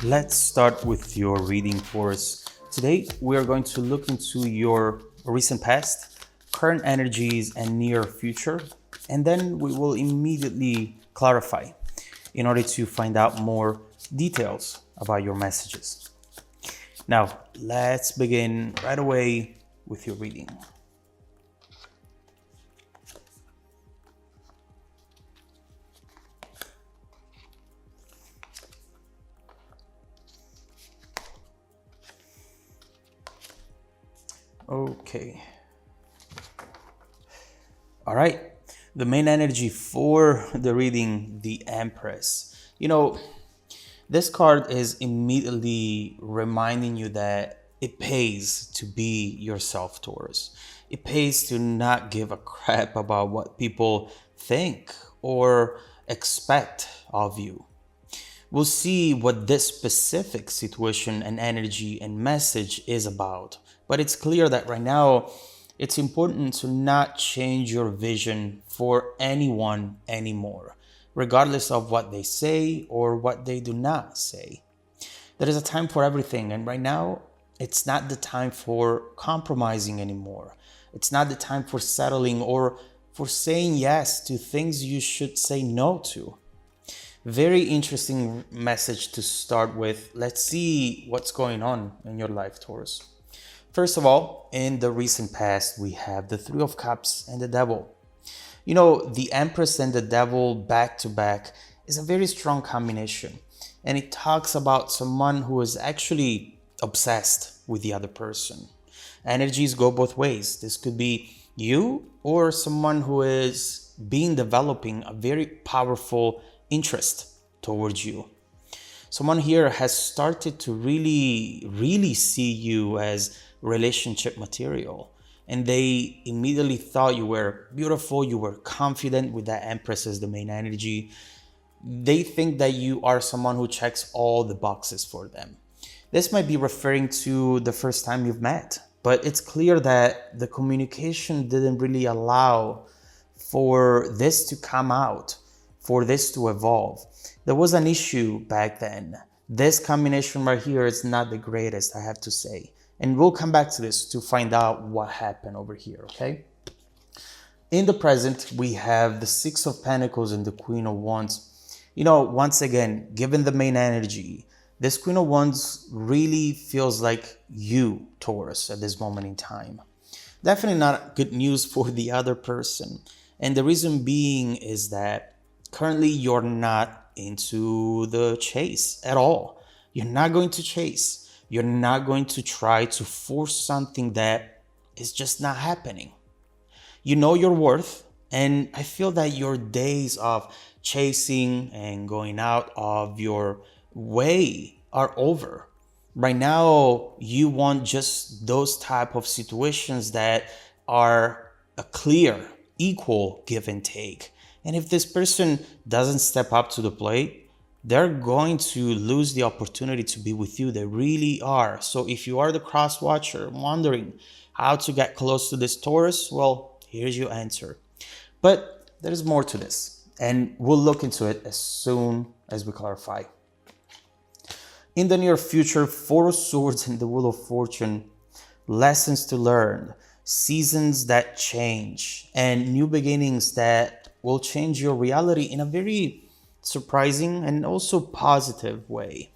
Let's start with your reading, Taurus. Today, we are going to look into your recent past, current energies, and near future, and then we will immediately clarify in order to find out more details about your messages. Now, let's begin right away with your reading. Okay. All right. The main energy for the reading, the Empress. This card is immediately reminding you that it pays to be yourself, Taurus. It pays to not give a crap about what people think or expect of you. We'll see what this specific situation and energy and message is about. But it's clear that right now, it's important to not change your vision for anyone anymore, regardless of what they say or what they do not say. There is a time for everything, and right now, it's not the time for compromising anymore. It's not the time for settling or for saying yes to things you should say no to. Very interesting message to start with. Let's see what's going on in your life, Taurus. First of all, in the recent past, we have the Three of Cups and the Devil. The Empress and the Devil back to back is a very strong combination. And it talks about someone who is actually obsessed with the other person. Energies go both ways. This could be you or someone who is developing a very powerful interest towards you. Someone here has started to really see you as relationship material. And they immediately thought you were beautiful, you were confident with that Empress as the main energy. They think that you are someone who checks all the boxes for them. This might be referring to the first time you've met, but it's clear that the communication didn't really allow for this to come out, for this to evolve. There was an issue back then. This combination right here is not the greatest, I have to say. And we'll come back to this to find out what happened over here, okay? In the present, we have the Six of Pentacles and the Queen of Wands. Once again, given the main energy, this Queen of Wands really feels like you, Taurus, at this moment in time. Definitely not good news for the other person. And the reason being is that currently you're not into the chase at all. You're not going to chase. You're not going to try to force something that is just not happening. You know your worth, and I feel that your days of chasing and going out of your way are over. Right now, you want just those type of situations that are a clear, equal give and take. And if this person doesn't step up to the plate, they're going to lose the opportunity to be with you. They really are. So if you are the cross watcher wondering how to get close to this Taurus, well, here's your answer. But there's more to this, and we'll look into it as soon as we clarify. In the near future, Four of Swords and the Wheel of Fortune, lessons to learn, seasons that change, and new beginnings that will change your reality in a very surprising and also positive way,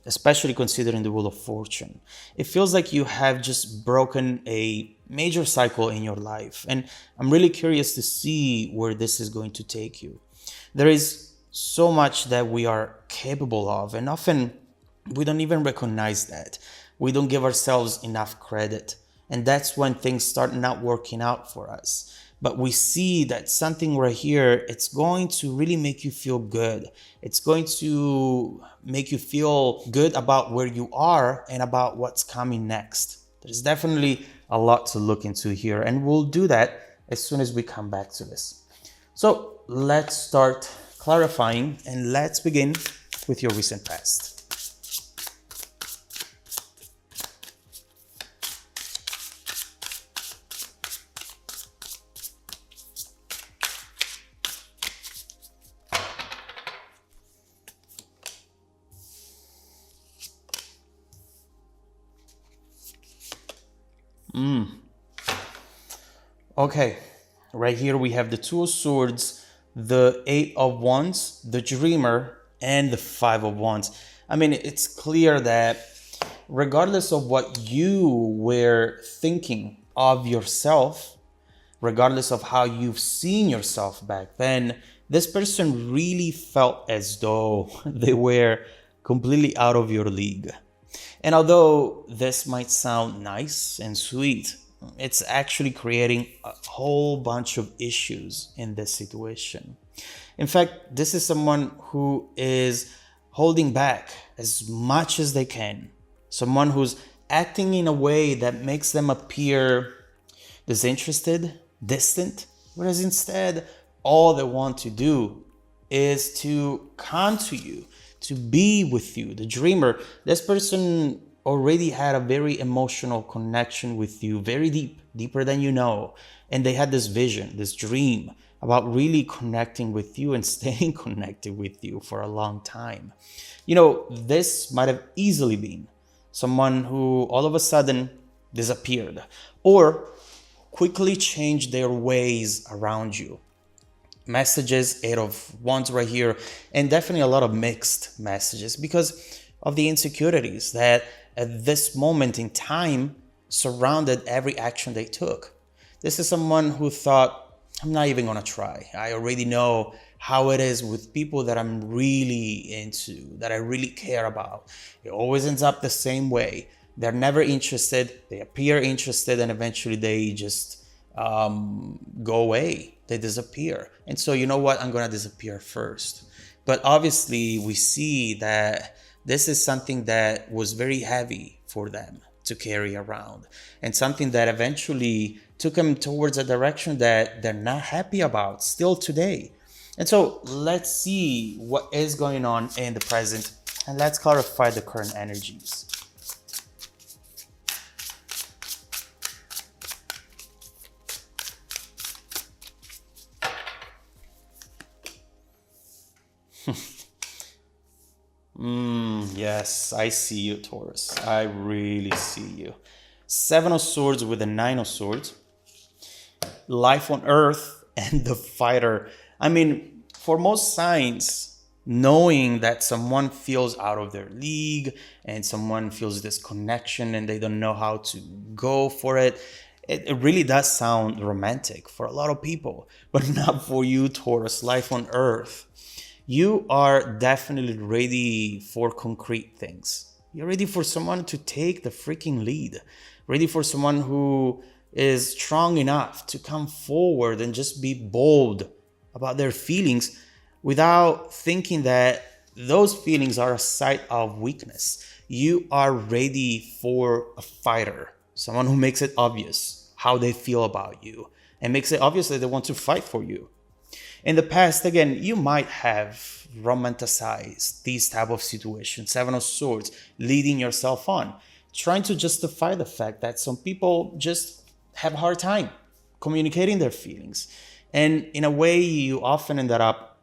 especially considering the Wheel of Fortune. It feels like you have just broken a major cycle in your life, and I'm really curious to see where this is going to take you. There is so much that we are capable of, and often we don't even recognize that. We don't give ourselves enough credit, and that's when things start not working out for us. But we see that something right here, it's going to really make you feel good. It's going to make you feel good about where you are and about what's coming next. There's definitely a lot to look into here, and we'll do that as soon as we come back to this. So let's start clarifying, and let's begin with your recent past. Okay, right here we have the Two of Swords, the Eight of Wands, the Dreamer, and the Five of Wands. I mean, it's clear that regardless of what you were thinking of yourself, regardless of how you've seen yourself back then, this person really felt as though they were completely out of your league. And although this might sound nice and sweet, it's actually creating a whole bunch of issues in this situation. In fact, this is someone who is holding back as much as they can, someone who's acting in a way that makes them appear disinterested, distant, whereas instead, all they want to do is to come to you, to be with you. The dreamer, this person already had a very emotional connection with you, very deep, deeper than you know. And they had this vision, this dream about really connecting with you and staying connected with you for a long time. You know, this might have easily been someone who all of a sudden disappeared or quickly changed their ways around you. Messages, Eight of Wands right here, and definitely a lot of mixed messages because of the insecurities that at this moment in time surrounded every action they took. This is someone who thought, I'm not even gonna try. I already know how it is with people that I'm really into, that I really care about. It always ends up the same way. They're never interested, they appear interested, and eventually they just go away, they disappear. And so, you know what, I'm gonna disappear first. But obviously we see that this is something that was very heavy for them to carry around and something that eventually took them towards a direction that they're not happy about still today. And so let's see what is going on in the present and let's clarify the current energies. Yes, I see you, Taurus. I really see you. Seven of Swords with the Nine of Swords. Life on Earth and the Fighter. I mean, for most signs, knowing that someone feels out of their league and someone feels this connection and they don't know how to go for it, it really does sound romantic for a lot of people, but not for you, Taurus. Life on Earth. You are definitely ready for concrete things. You're ready for someone to take the freaking lead. Ready for someone who is strong enough to come forward and just be bold about their feelings without thinking that those feelings are a sign of weakness. You are ready for a fighter, someone who makes it obvious how they feel about you and makes it obvious that they want to fight for you. In the past, again, you might have romanticized these type of situations, Seven of Swords, leading yourself on, trying to justify the fact that some people just have a hard time communicating their feelings. And in a way, you often ended up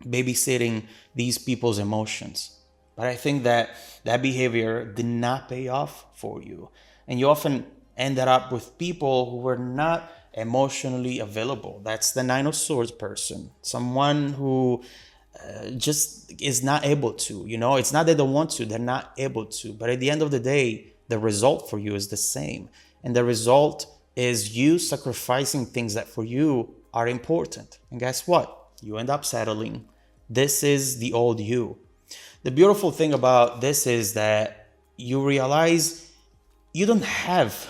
babysitting these people's emotions. But I think that that behavior did not pay off for you. And you often ended up with people who were not emotionally available. That's the Nine of Swords person, someone who just is not able to, it's not they don't want to, they're not able to. But at the end of the day, the result for you is the same. And the result is you sacrificing things that for you are important. And guess what? You end up settling. This is the old you. The beautiful thing about this is that you realize you don't have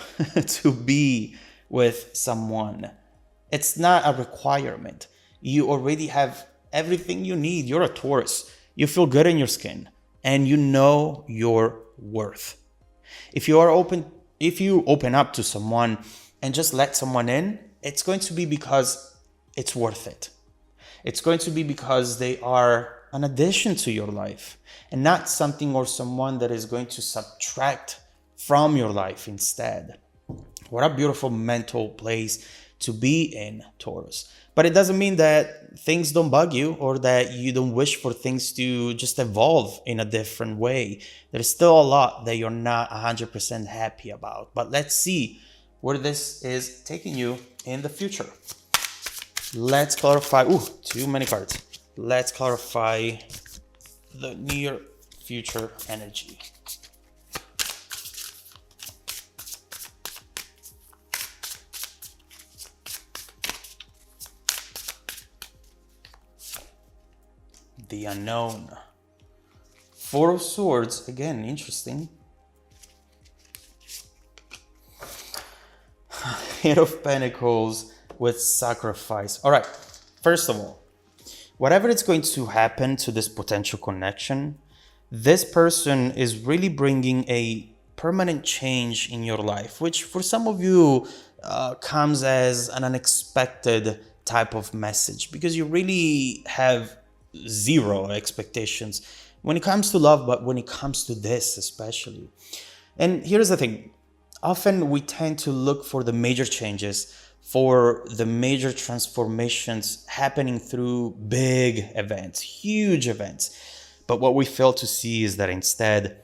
to be with someone. It's not a requirement. You already have everything you need. You're a Taurus. You feel good in your skin and you know your worth. If you open up to someone and just let someone in, it's going to be because it's worth it. It's going to be because they are an addition to your life and not something or someone that is going to subtract from your life instead. What a beautiful mental place to be in, Taurus. But it doesn't mean that things don't bug you or that you don't wish for things to just evolve in a different way. There's still a lot that you're not 100% happy about. But let's see where this is taking you in the future. Let's clarify. Ooh, too many cards. Let's clarify the near future energy. The unknown. Four of Swords, again, interesting. Eight of Pentacles with sacrifice. All right, first of all, whatever is going to happen to this potential connection, this person is really bringing a permanent change in your life, which for some of you comes as an unexpected type of message because you really have zero expectations when it comes to love, but when it comes to this especially. And here's the thing. Often we tend to look for the major changes, for the major transformations happening through big events, huge events. But what we fail to see is that instead,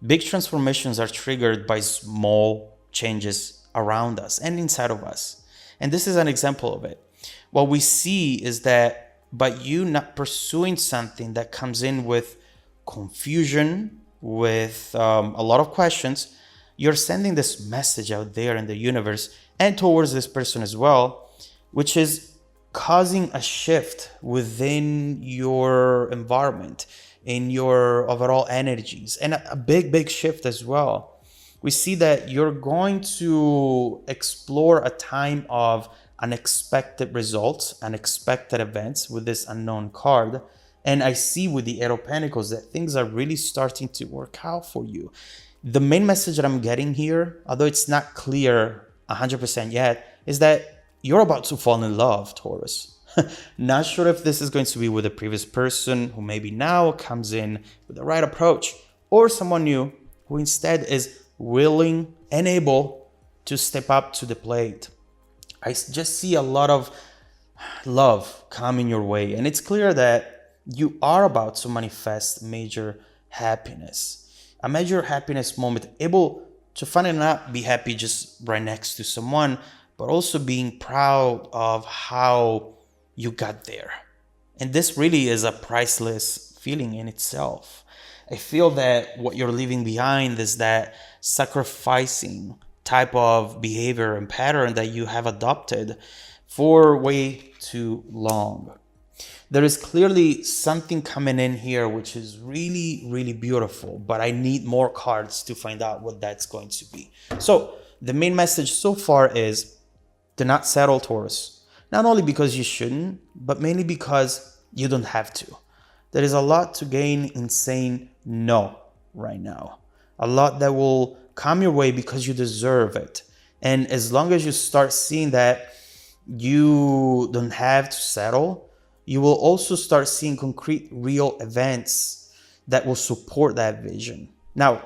big transformations are triggered by small changes around us and inside of us. And this is an example of it. What we see is that by you not pursuing something that comes in with confusion, with a lot of questions, you're sending this message out there in the universe and towards this person as well, which is causing a shift within your environment, in your overall energies, and a big shift as well. We see that you're going to explore a time of unexpected results, unexpected events with this unknown card. And I see with the Eight of Pentacles that things are really starting to work out for you. The main message that I'm getting here, although it's not clear 100% yet, is that you're about to fall in love, Taurus. Not sure if this is going to be with a previous person who maybe now comes in with the right approach, or someone new who instead is willing and able to step up to the plate. I just see a lot of love coming your way, and it's clear that you are about to manifest major happiness, a major happiness moment, able to finally not be happy just right next to someone, but also being proud of how you got there. And this really is a priceless feeling in itself. I feel that what you're leaving behind is that sacrificing type of behavior and pattern that you have adopted for way too long. There is clearly something coming in here which is really beautiful, but I need more cards to find out what that's going to be. So the main message so far is do not settle, Taurus. Not only because you shouldn't, but mainly because you don't have to. There is a lot to gain in saying no right now. A lot that will come your way because you deserve it. And as long as you start seeing that you don't have to settle, you will also start seeing concrete, real events that will support that vision. Now,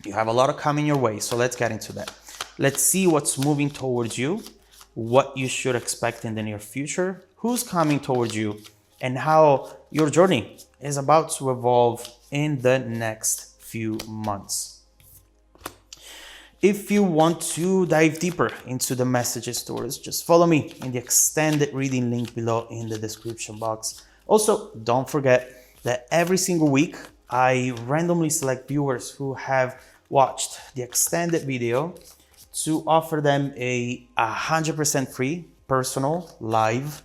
you have a lot of coming your way, so let's get into that. Let's see what's moving towards you, what you should expect in the near future, who's coming towards you, and how your journey is about to evolve in the next few months. If you want to dive deeper into the messages, Taurus, just follow me in the extended reading link below in the description box. Also, don't forget that every single week, I randomly select viewers who have watched the extended video to offer them a 100% free, personal, live,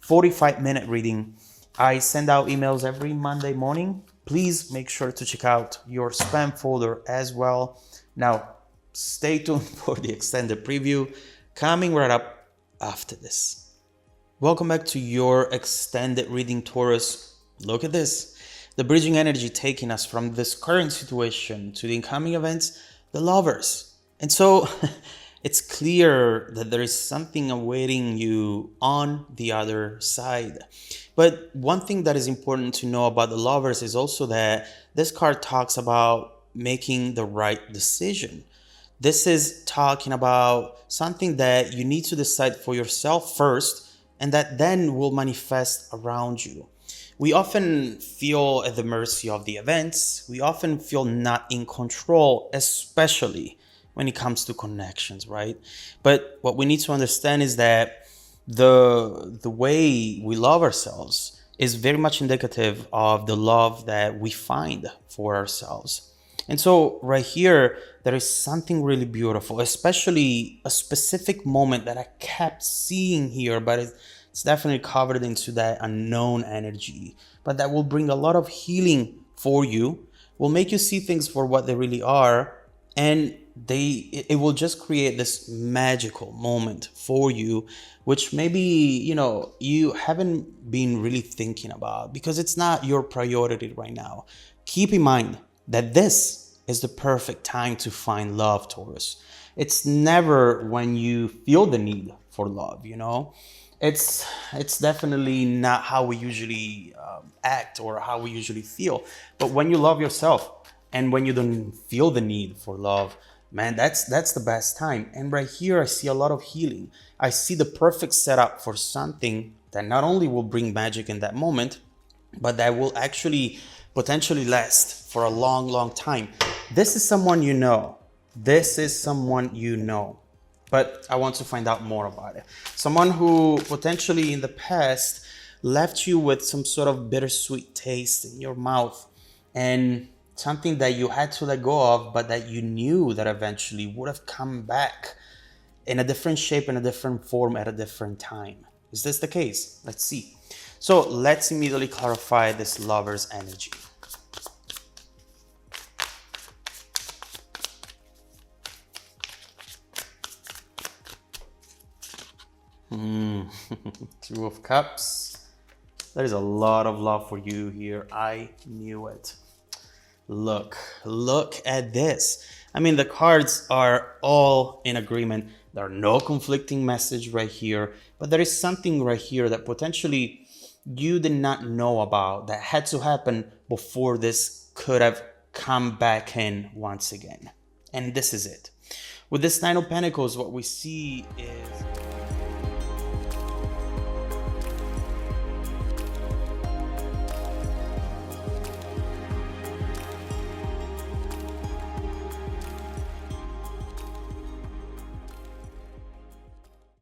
45-minute reading. I send out emails every Monday morning. Please make sure to check out your spam folder as well. Now, stay tuned for the extended preview coming right up after this. Welcome back to your extended reading, Taurus. Look at this. The bridging energy taking us from this current situation to the incoming events, the Lovers. And so it's clear that there is something awaiting you on the other side. But one thing that is important to know about the Lovers is also that this card talks about making the right decision. This is talking about something that you need to decide for yourself first, and that then will manifest around you. We often feel at the mercy of the events. We often feel not in control, especially when it comes to connections, right? But what we need to understand is that the way we love ourselves is very much indicative of the love that we find for ourselves. And so right here, there is something really beautiful, especially a specific moment that I kept seeing here, but it's definitely covered into that unknown energy, but that will bring a lot of healing for you, will make you see things for what they really are, and it will just create this magical moment for you, which maybe you haven't been really thinking about because it's not your priority right now. Keep in mind that this is the perfect time to find love, Taurus. It's never when you feel the need for love, it's definitely not how we usually act or how we usually feel. But when you love yourself and when you don't feel the need for love, man, that's the best time. And right here, I see a lot of healing. I see the perfect setup for something that not only will bring magic in that moment, but that will actually potentially last for a long, long time. This is someone you know. This is someone you know. But I want to find out more about it. Someone who potentially in the past left you with some sort of bittersweet taste in your mouth, and something that you had to let go of, but that you knew that eventually would have come back in a different shape, in a different form, at a different time. Is this the case? Let's see. So let's immediately clarify this lover's energy. Two of Cups. There is a lot of love for you here. I knew it. Look at this. I mean, the cards are all in agreement. There are no conflicting message right here, but there is something right here that potentially you did not know about that had to happen before this could have come back in once again. And this is it. With this Nine of Pentacles, what we see is